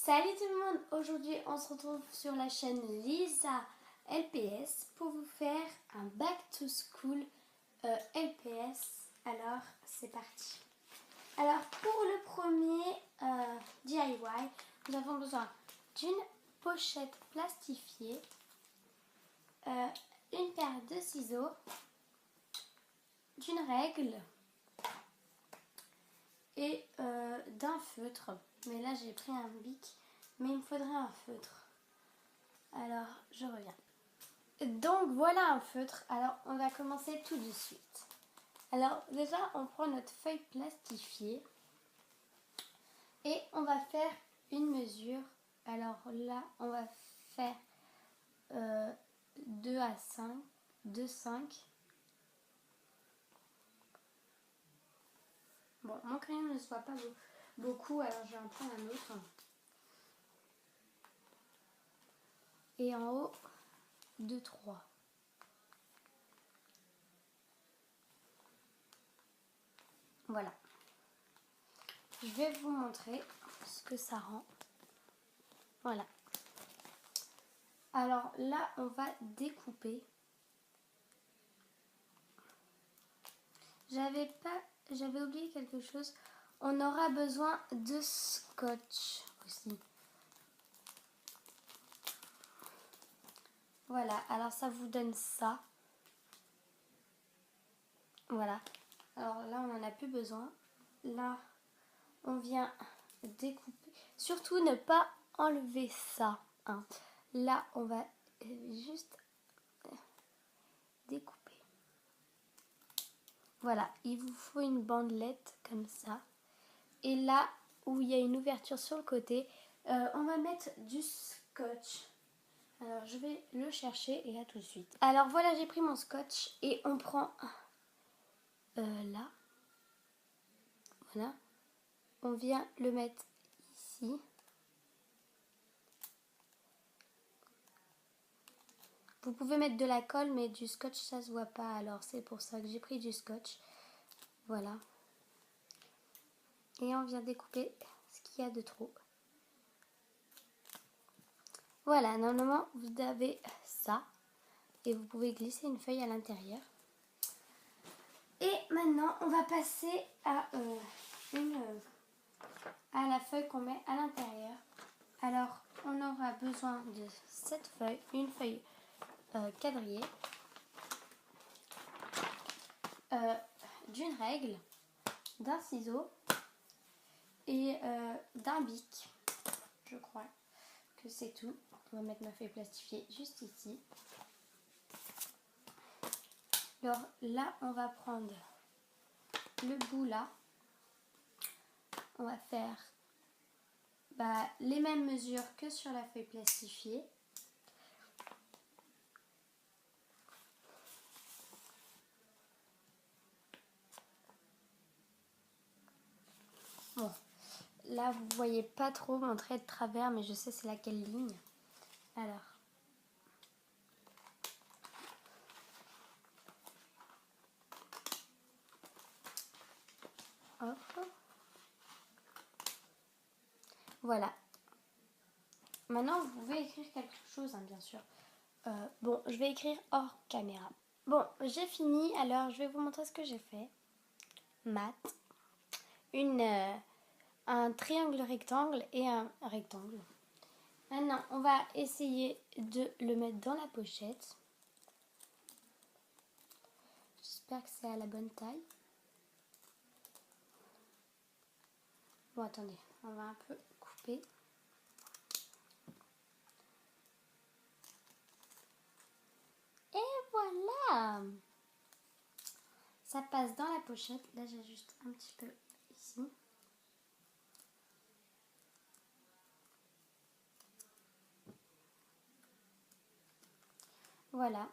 Salut tout le monde, aujourd'hui on se retrouve sur la chaîne Lisa LPS pour vous faire un back to school LPS. Alors c'est parti. Alors pour le premier DIY, nous avons besoin d'une pochette plastifiée, une paire de ciseaux, d'une règle et d'un feutre. Mais là j'ai pris un bic, mais il me faudrait un feutre. Alors je reviens. Donc voilà un feutre. Alors on va commencer tout de suite. Alors déjà on prend notre feuille plastifiée et on va faire une mesure. Alors là on va faire 2 à 5, 2, 5. Bon, mon crayon ne se voit pas beaucoup, alors je vais en prendre un autre. Et en haut, 2, 3. Voilà. Je vais vous montrer ce que ça rend. Voilà. Alors là, on va découper. J'avais oublié quelque chose. On aura besoin de scotch aussi. Voilà, alors ça vous donne ça. Voilà. Alors là, on n'en a plus besoin. Là, on vient découper. Surtout ne pas enlever ça. Hein. Là, on va juste découper. Voilà, il vous faut une bandelette comme ça. Et là où il y a une ouverture sur le côté, on va mettre du scotch. Alors je vais le chercher et à tout de suite. Alors voilà, j'ai pris mon scotch et on prend là. Voilà. On vient le mettre ici. Vous pouvez mettre de la colle, mais du scotch ça se voit pas. Alors c'est pour ça que j'ai pris du scotch. Voilà. Et on vient découper ce qu'il y a de trop. Voilà, normalement vous avez ça. Et vous pouvez glisser une feuille à l'intérieur. Et maintenant on va passer à la feuille qu'on met à l'intérieur. Alors on aura besoin de cette feuille, une feuille quadrillée, d'une règle, d'un ciseau et d'un bic. Je crois que c'est tout. On va mettre ma feuille plastifiée juste ici. Alors là on va prendre le bout là. On va faire les mêmes mesures que sur la feuille plastifiée. Bon, là vous voyez pas trop mon trait de travers, mais je sais c'est laquelle ligne. Alors, hop. Voilà. Maintenant vous pouvez écrire quelque chose, hein, bien sûr. Bon, je vais écrire hors caméra. Bon, j'ai fini, alors je vais vous montrer ce que j'ai fait. Maths, un triangle rectangle et un rectangle. Maintenant, on va essayer de le mettre dans la pochette. J'espère que c'est à la bonne taille. Bon, attendez, on va un peu couper. Et voilà! Ça passe dans la pochette. Là, j'ajuste un petit peu ici. Voilà.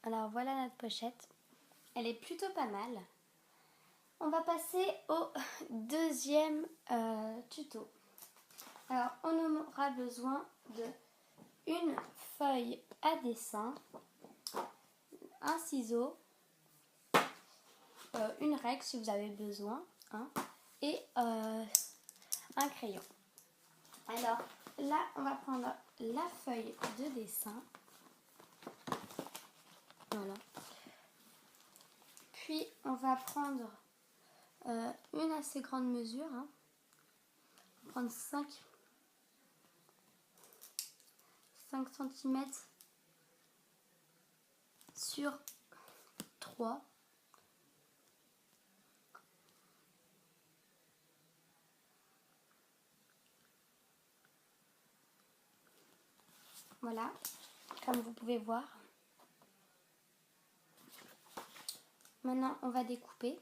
Alors, voilà notre pochette. Elle est plutôt pas mal. On va passer au deuxième tuto. Alors, on aura besoin de une feuille à dessin, un ciseau, une règle si vous avez besoin, hein, et un crayon. Alors là, on va prendre la feuille de dessin. Voilà. Puis on va prendre une assez grande mesure. Hein. On va prendre 5 cm sur 3. Voilà, comme vous pouvez voir. Maintenant, on va découper.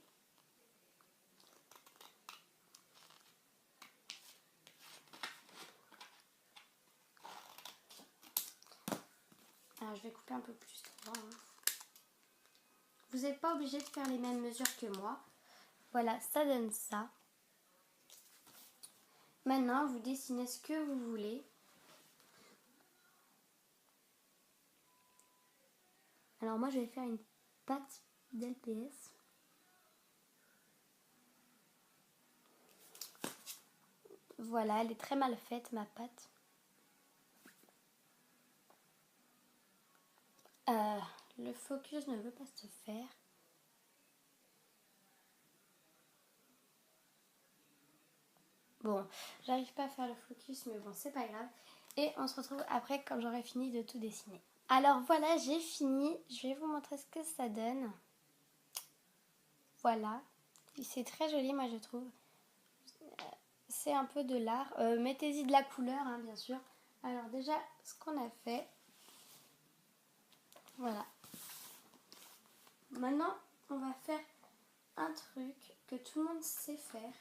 Alors, je vais couper un peu plus droit. Hein. Vous n'êtes pas obligé de faire les mêmes mesures que moi. Voilà, ça donne ça. Maintenant, vous dessinez ce que vous voulez. Alors moi, je vais faire une patte d'LPS. Voilà, elle est très mal faite, ma patte. Le focus ne veut pas se faire. Bon, j'arrive pas à faire le focus, mais bon, c'est pas grave. Et on se retrouve après quand j'aurai fini de tout dessiner. Alors voilà, j'ai fini. Je vais vous montrer ce que ça donne. Voilà. C'est très joli, moi, je trouve. C'est un peu de l'art. Mettez-y de la couleur, hein, bien sûr. Alors déjà, ce qu'on a fait. Voilà. Maintenant, on va faire un truc que tout le monde sait faire.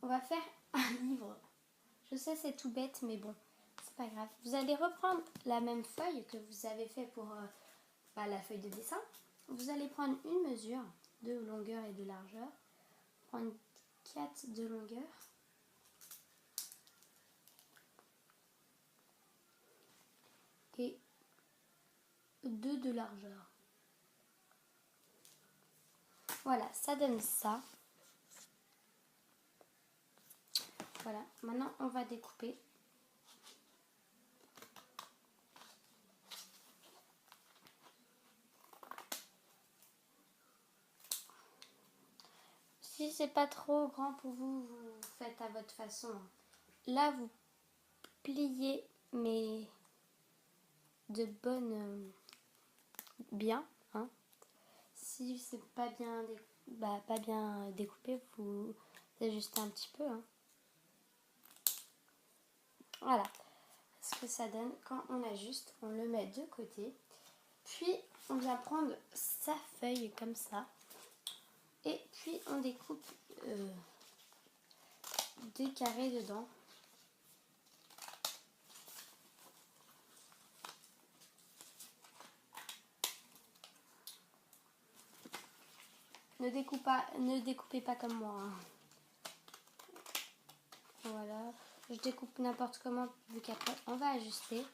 On va faire un livre. Je sais, c'est tout bête, mais bon, c'est pas grave. Vous allez reprendre la même feuille que vous avez fait pour la feuille de dessin. Vous allez prendre une mesure de longueur et de largeur. Prendre 4 de longueur. Et 2 de largeur. Voilà, ça donne ça. Voilà, maintenant on va découper. Si c'est pas trop grand pour vous, vous faites à votre façon. Là, vous pliez, mais de bonne... bien. Hein. Si c'est pas bien découpé, vous ajustez un petit peu. Hein. Voilà ce que ça donne quand on ajuste. On le met de côté. Puis, on vient prendre sa feuille comme ça. Et puis, on découpe des carrés dedans. Ne découpez pas comme moi. Hein. Voilà. Je découpe n'importe comment vu qu'après, on va ajuster.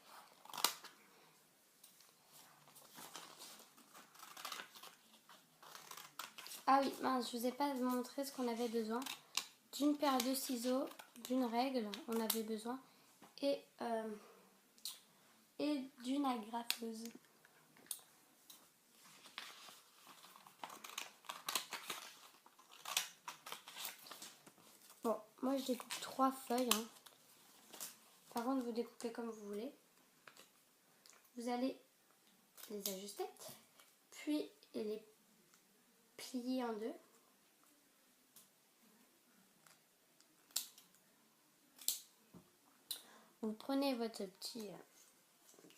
Ah oui, mince, je vous ai pas montré ce qu'on avait besoin. D'une paire de ciseaux, d'une règle, on avait besoin, et d'une agrafeuse. Bon, moi je découpe 3 feuilles. Hein. Par contre, vous découpez comme vous voulez. Vous allez les ajuster, puis les plier en deux. Vous prenez votre petit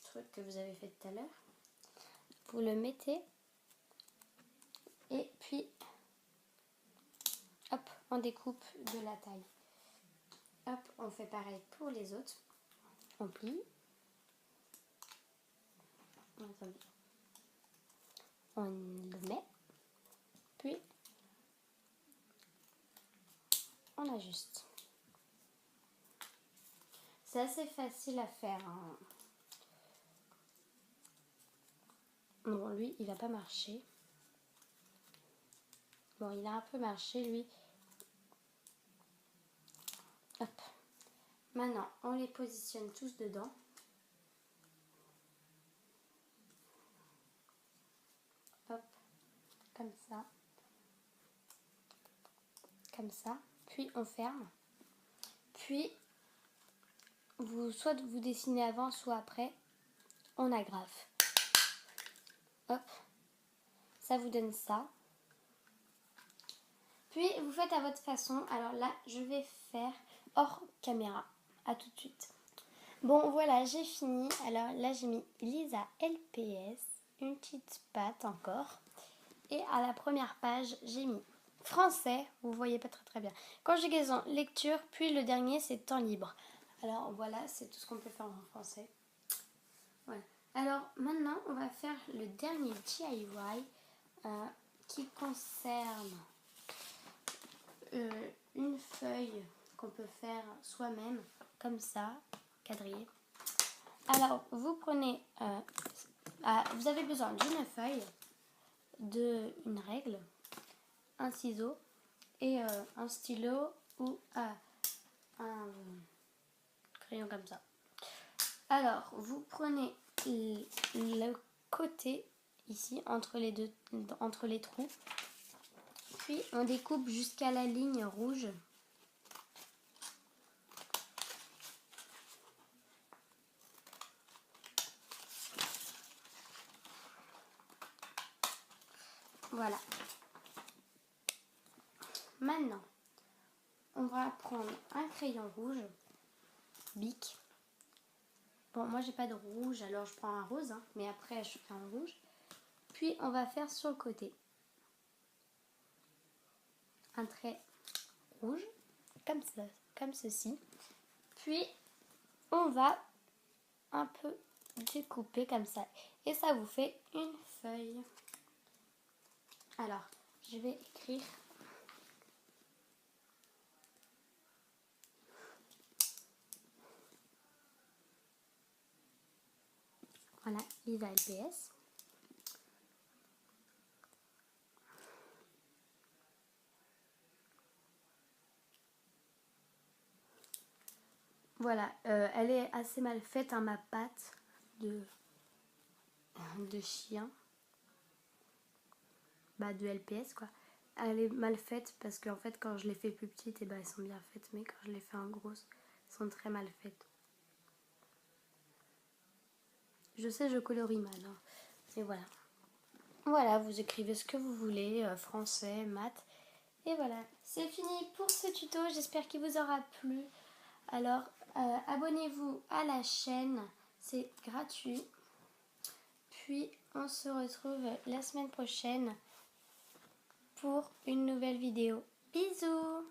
truc que vous avez fait tout à l'heure, vous le mettez et puis hop, on découpe de la taille. Hop, on fait pareil pour les autres. On plie. Attendez. On le met, puis on ajuste. C'est assez facile à faire. Hein. Bon, lui, il va pas marcher. Bon, il a un peu marché, lui. Hop. Maintenant, on les positionne tous dedans. Hop, comme ça. Comme ça. Puis on ferme. Puis, soit vous dessinez avant, soit après. On agrafe. Hop. Ça vous donne ça. Puis, vous faites à votre façon. Alors là, je vais faire hors caméra. À tout de suite. Bon, voilà, j'ai fini. Alors là, j'ai mis Lisa LPS. Une petite patte encore. Et à la première page, j'ai mis français. Vous voyez pas très bien. Conjugaison, lecture. Puis le dernier, c'est temps libre. Alors voilà, c'est tout ce qu'on peut faire en français. Voilà. Alors maintenant, on va faire le dernier DIY qui concerne une feuille qu'on peut faire soi-même, comme ça, quadrillé. Alors, vous prenez, vous avez besoin d'une feuille, d'une règle, un ciseau et un stylo ou un crayon comme ça. Alors, vous prenez le côté ici entre les trous, puis on découpe jusqu'à la ligne rouge. Voilà. Maintenant, on va prendre un crayon rouge, bic. Bon, moi j'ai pas de rouge, alors je prends un rose, hein, mais après je fais un rouge. Puis on va faire sur le côté un trait rouge, comme ça, comme ceci. Puis on va un peu découper comme ça. Et ça vous fait une feuille. Alors, je vais écrire. Voilà, Lisa LPS. Voilà, elle est assez mal faite, hein, ma patte de chien. Bah, de LPS, quoi. Elle est mal faite parce qu'en fait, quand je les fais plus petites, et ben, elles sont bien faites. Mais quand je les fais en grosses, elles sont très mal faites. Je sais, je colorie mal. Hein. Et voilà. Voilà, vous écrivez ce que vous voulez, français, maths. Et voilà, c'est fini pour ce tuto. J'espère qu'il vous aura plu. Alors, abonnez-vous à la chaîne. C'est gratuit. Puis, on se retrouve la semaine prochaine pour une nouvelle vidéo. Bisous!